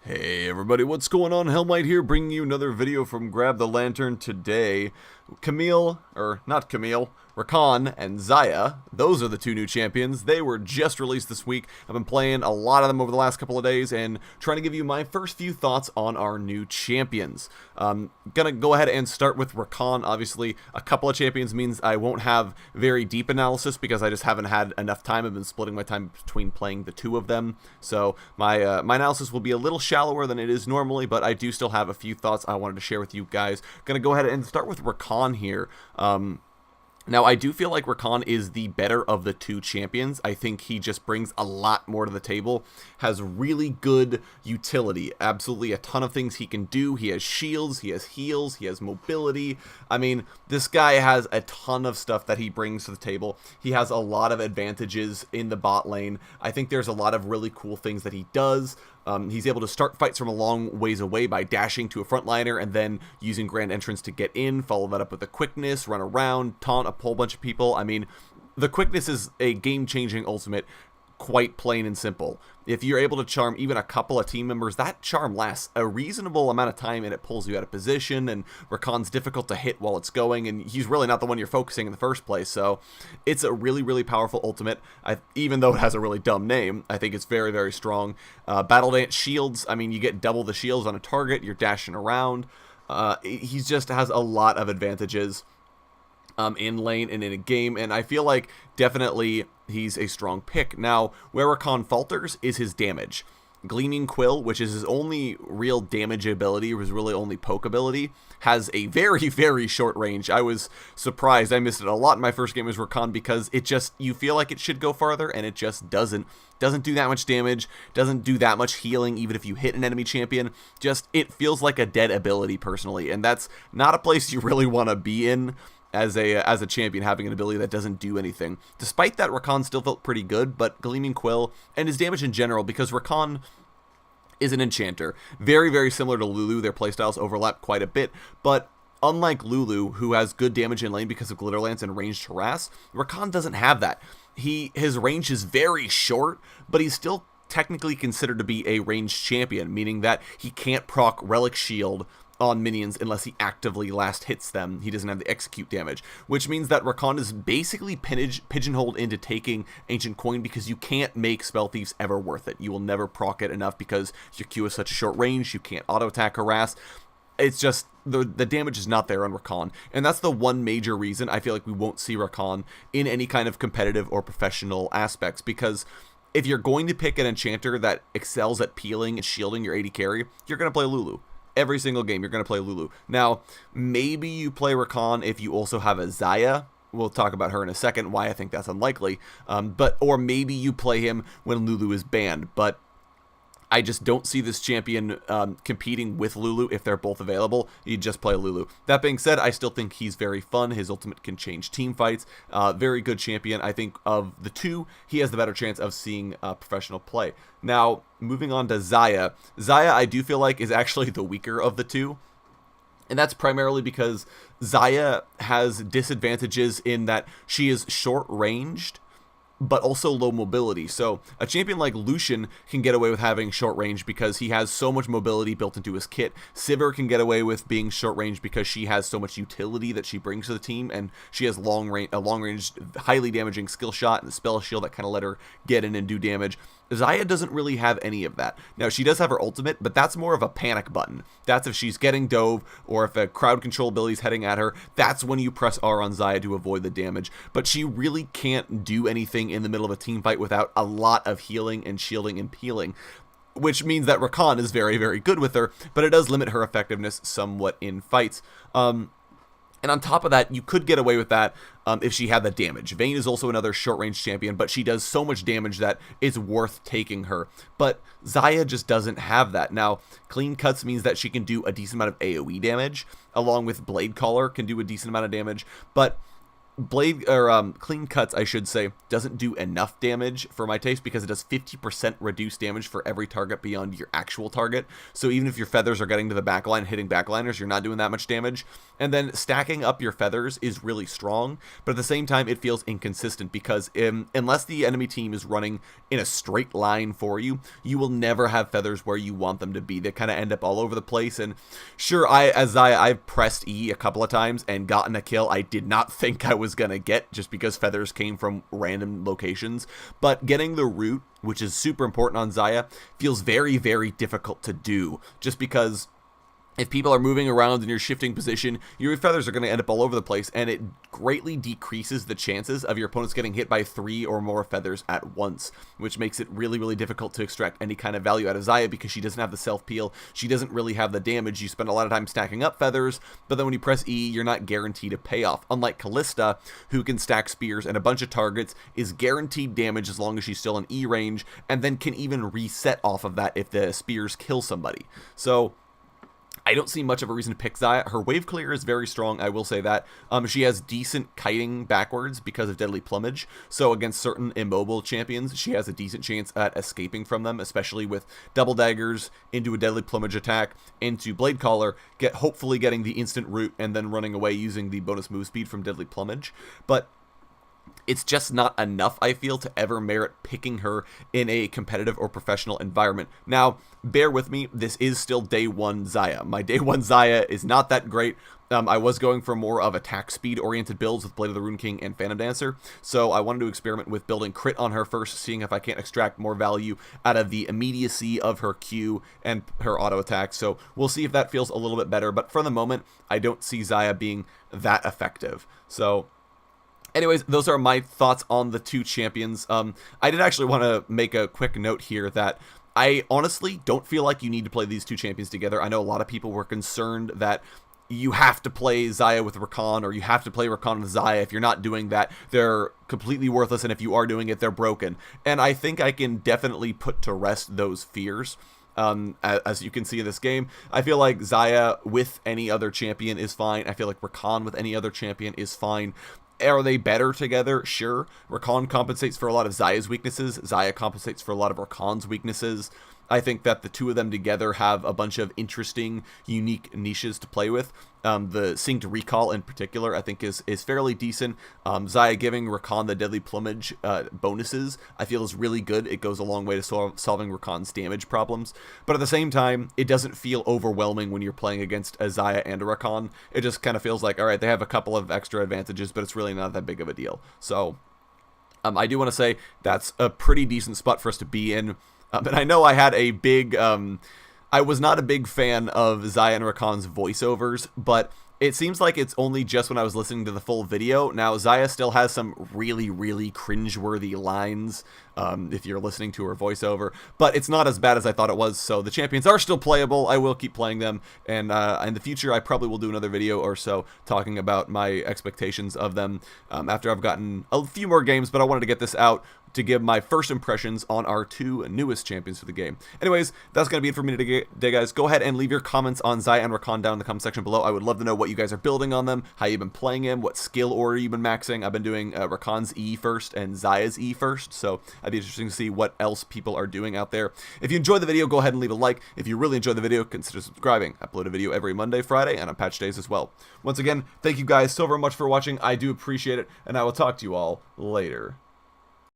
Hey everybody, what's going on? Helmite here, bringing you another video from Grab the Lantern today. Rakan and Xayah, those are the two new champions. They were just released this week. I've been playing a lot of them over the last couple of days and trying to give you my first few thoughts on our new champions. Gonna go ahead and start with Rakan. Obviously, a couple of champions means I won't have very deep analysis because I just haven't had enough time. I've been splitting my time between playing the two of them. So my analysis will be a little shallower than it is normally, but I do still have a few thoughts I wanted to share with you guys. Gonna go ahead and start with Rakan here. Now, I do feel like Rakan is the better of the two champions. I think he just brings a lot more to the table, has really good utility, absolutely a ton of things he can do. He has shields, he has heals, he has mobility. I mean, this guy has a ton of stuff that he brings to the table. He has a lot of advantages in the bot lane. I think there's a lot of really cool things that he does. He's able to start fights from a long ways away by dashing to a frontliner and then using Grand Entrance to get in, follow that up with a quickness, run around, taunt a whole bunch of people. I mean, the quickness is a game-changing ultimate, quite plain and simple. If you're able to charm even a couple of team members, that charm lasts a reasonable amount of time and it pulls you out of position, and Rakan's difficult to hit while it's going, and he's really not the one you're focusing in the first place. So it's a really, really powerful ultimate. Even though it has a really dumb name, I think it's very, very strong. Battle Dance shields, I mean, you get double the shields on a target, you're dashing around. He just has a lot of advantages in lane and in a game, and I feel like definitely he's a strong pick. Now, where Rakan falters is his damage. Gleaming Quill, which is his only real damage ability, his really only poke ability, has a very, very short range. I was surprised. I missed it a lot in my first game as Rakan because it just, you feel like it should go farther, and it just doesn't. Doesn't do that much damage, doesn't do that much healing, even if you hit an enemy champion. Just, it feels like a dead ability, personally, and that's not a place you really want to be in as a champion, having an ability that doesn't do anything. Despite that, Rakan still felt pretty good, but Gleaming Quill and his damage in general, because Rakan is an enchanter, very, very similar to Lulu. Their playstyles overlap quite a bit, but unlike Lulu, who has good damage in lane because of Glitter Lance and ranged harass, Rakan doesn't have that. His range is very short, but he's still technically considered to be a ranged champion, meaning that he can't proc Relic Shield on minions unless he actively last hits them. He doesn't have the execute damage, which means that Rakan is basically pigeonholed into taking Ancient Coin because you can't make Spell Thieves ever worth it. You will never proc it enough because your Q is such a short range, you can't auto-attack harass. It's just, the damage is not there on Rakan, and that's the one major reason I feel like we won't see Rakan in any kind of competitive or professional aspects, because if you're going to pick an enchanter that excels at peeling and shielding your AD carry, you're going to play Lulu. Every single game, you're going to play Lulu. Now, maybe you play Rakan if you also have a Xayah. We'll talk about her in a second, why I think that's unlikely. Or maybe you play him when Lulu is banned. But I just don't see this champion competing with Lulu if they're both available. You just play Lulu. That being said, I still think he's very fun. His ultimate can change team fights. Very good champion. I think of the two, he has the better chance of seeing professional play. Now, moving on to Xayah. Xayah, I do feel like, is actually the weaker of the two. And that's primarily because Xayah has disadvantages in that she is short-ranged, but also low mobility. So a champion like Lucian can get away with having short range because he has so much mobility built into his kit. Sivir can get away with being short range because she has so much utility that she brings to the team, and she has a long range, highly damaging skill shot and a spell shield that kind of let her get in and do damage. Xayah doesn't really have any of that. Now, she does have her ultimate, but that's more of a panic button. That's if she's getting dove, or if a crowd control ability is heading at her, that's when you press R on Xayah to avoid the damage. But she really can't do anything in the middle of a team fight without a lot of healing and shielding and peeling, which means that Rakan is very, very good with her, but it does limit her effectiveness somewhat in fights. And on top of that, you could get away with that if she had the damage. Vayne is also another short-range champion, but she does so much damage that it's worth taking her. But Xayah just doesn't have that. Now, Clean Cuts means that she can do a decent amount of AoE damage, along with Blade Caller can do a decent amount of damage, but Blade, or Clean Cuts, I should say, doesn't do enough damage for my taste because it does 50% reduced damage for every target beyond your actual target. So even if your feathers are getting to the backline, hitting backliners, you're not doing that much damage. And then stacking up your feathers is really strong, but at the same time, it feels inconsistent because unless the enemy team is running in a straight line for you, you will never have feathers where you want them to be. They kind of end up all over the place. And sure, as I've pressed E a couple of times and gotten a kill I did not think I was gonna get just because feathers came from random locations, but getting the root, which is super important on Xayah, feels very, very difficult to do just because if people are moving around and you're shifting position, your feathers are going to end up all over the place, and it greatly decreases the chances of your opponents getting hit by 3 or more feathers at once, which makes it really, really difficult to extract any kind of value out of Xayah because she doesn't have the self-peel. She doesn't really have the damage. You spend a lot of time stacking up feathers, but then when you press E, you're not guaranteed a payoff. Unlike Callista, who can stack spears and a bunch of targets, is guaranteed damage as long as she's still in E range, and then can even reset off of that if the spears kill somebody. So I don't see much of a reason to pick Xayah. Her wave clear is very strong, I will say that. She has decent kiting backwards because of Deadly Plumage, so against certain immobile champions, she has a decent chance at escaping from them, especially with double daggers into a Deadly Plumage attack, into Blade Caller, hopefully getting the instant root, and then running away using the bonus move speed from Deadly Plumage. But it's just not enough, I feel, to ever merit picking her in a competitive or professional environment. Now, bear with me, this is still day 1 Xayah. My day 1 Xayah is not that great. I was going for more of attack speed oriented builds with Blade of the Rune King and Phantom Dancer, so I wanted to experiment with building crit on her first, seeing if I can't extract more value out of the immediacy of her Q and her auto attack. So we'll see if that feels a little bit better, but for the moment, I don't see Xayah being that effective. So anyways, those are my thoughts on the two champions. I did actually want to make a quick note here that I honestly don't feel like you need to play these two champions together. I know a lot of people were concerned that you have to play Xayah with Rakan, or you have to play Rakan with Xayah. If you're not doing that, they're completely worthless, and if you are doing it, they're broken. And I think I can definitely put to rest those fears. As you can see in this game, I feel like Xayah with any other champion is fine. I feel like Rakan with any other champion is fine. Are they better together? Sure. Rakan compensates for a lot of Xayah's weaknesses. Xayah compensates for a lot of Rakan's weaknesses. I think that the two of them together have a bunch of interesting, unique niches to play with. The Synced Recall in particular, I think, is fairly decent. Xayah giving Rakan the Deadly Plumage bonuses, I feel, is really good. It goes a long way to solving Rakan's damage problems. But at the same time, it doesn't feel overwhelming when you're playing against a Xayah and a Rakan. It just kind of feels like, all right, they have a couple of extra advantages, but it's really not that big of a deal. So I do want to say that's a pretty decent spot for us to be in. And I know I had a big, I was not a big fan of Xayah and Rakan's voiceovers, but it seems like it's only just when I was listening to the full video. Now, Xayah still has some really, really cringeworthy lines if you're listening to her voiceover, but it's not as bad as I thought it was, so the champions are still playable. I will keep playing them, and in the future, I probably will do another video or so talking about my expectations of them after I've gotten a few more games, but I wanted to get this out to give my first impressions on our two newest champions for the game. Anyways, that's going to be it for me today, guys. Go ahead and leave your comments on Xayah and Rakan down in the comment section below. I would love to know what you guys are building on them, how you've been playing him, what skill order you've been maxing. I've been doing Rakan's E first and Xayah's E first, so I'd be interested to see what else people are doing out there. If you enjoyed the video, go ahead and leave a like. If you really enjoyed the video, consider subscribing. I upload a video every Monday, Friday, and on patch days as well. Once again, thank you guys so very much for watching. I do appreciate it, and I will talk to you all later.